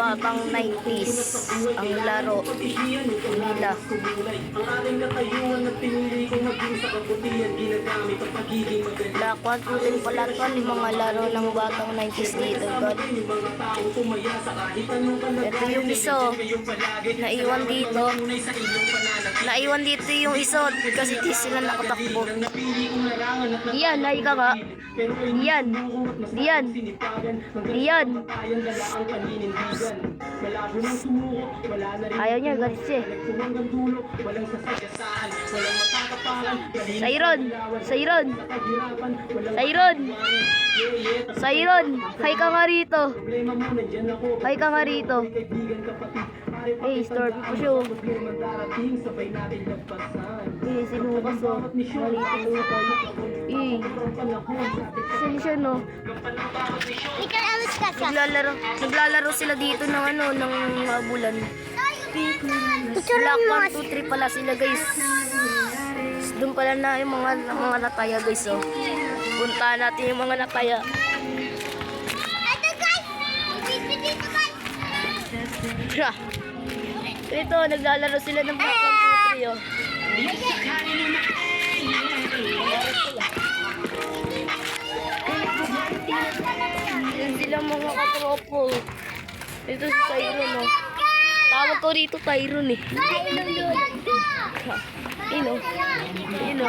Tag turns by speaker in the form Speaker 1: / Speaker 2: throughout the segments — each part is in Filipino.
Speaker 1: batang 90s ang laro nila. Black 1, 2, 3 pala to, mga laro ng batang 90s dito, God. Ito yung iso, naiwan dito yung iso kasi di sila nakatakbo. Diyan, ay ka nga. Diyan. Ayaw niya, galit siya. Sayron, hay ka nga rito. Eh, storby po siya. Eh, sinukas o. Saan siya, no? Naglalaro sila dito ng ng bulan. Black 1, 2, 3 pala sila, guys. Doon pala na yung mga nataya, guys, oh. Puntahan natin yung mga nataya. Ito, naglalaro sila ng Black 1, 2, 3, oh. Yan sila mga katropo. Ito si Tyron, oh. Tawag ko rito Tyron, eh. Ino. Ino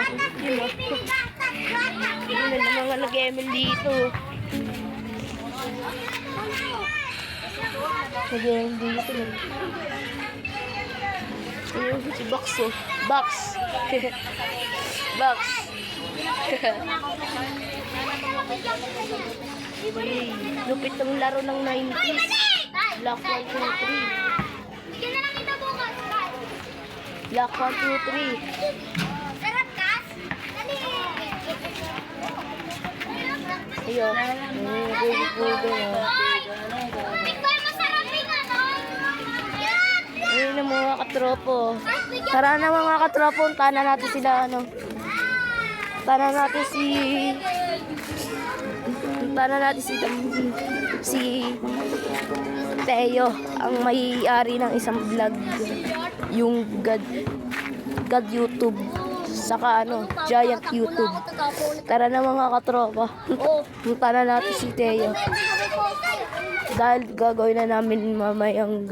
Speaker 1: na mga nag-ML dito. Nag-ML dito. Ayun, si Box, oh. Box. Lupit ng laro ng 90s. Black 1, 2, 3. Black 1, 2, 3. Ayun. Ayun na mga katropo. Tara na mga katropo. Tanan natin sila Tanan natin si Teo, ang may-ari ng isang vlog, yung God YouTube, saka Giant YouTube. Tara na mga katropa. Tanan natin si Teo. Dahil gagawin na namin mamayang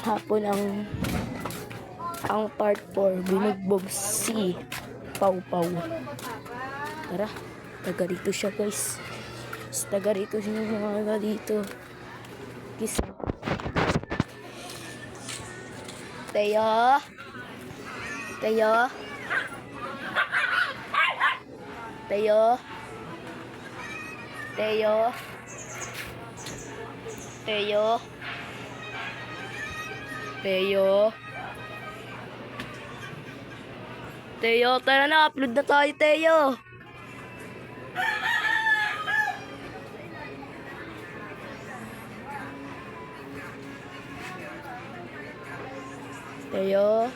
Speaker 1: hapon ang part 4, binugbog si Pau. Tara, taga rito siya, guys. Taga rito siya mga dito. Kisa. Teo. Teo, tara na, upload na tayo, Teo. Teo.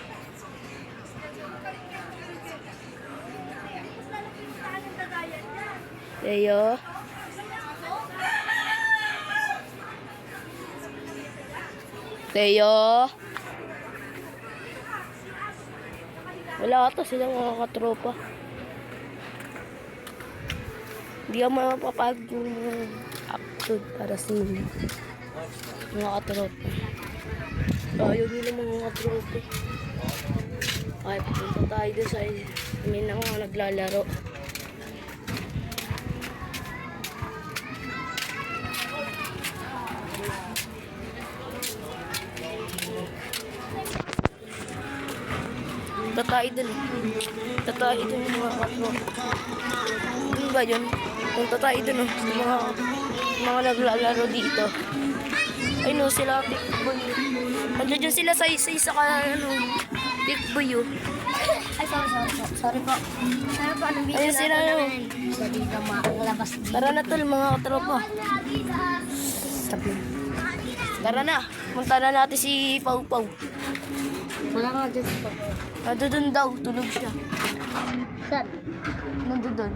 Speaker 1: Wala ata sila mga katropa. Hindi ako mapapag upload para sa mga katropa. Ayaw nila mga katropa. Ay, pupunta tayo doon sa amin na mga naglalaro. Tatay doon yung mga katropa. Ano ba yun? Kung tatay doon, mga naglalaro dito. Ay no, sila Pikboy. Andiyan dyan sila sa isa ka, Pikboy, oh.
Speaker 2: Ay, sorry po.
Speaker 1: Ayun sila, Tara na tol, mga katropa. Tara na, punta na natin si Pau.
Speaker 2: Wala nga dyan si Pau.
Speaker 1: Nandun daw, tulog siya.
Speaker 2: Saan?
Speaker 1: Nandun.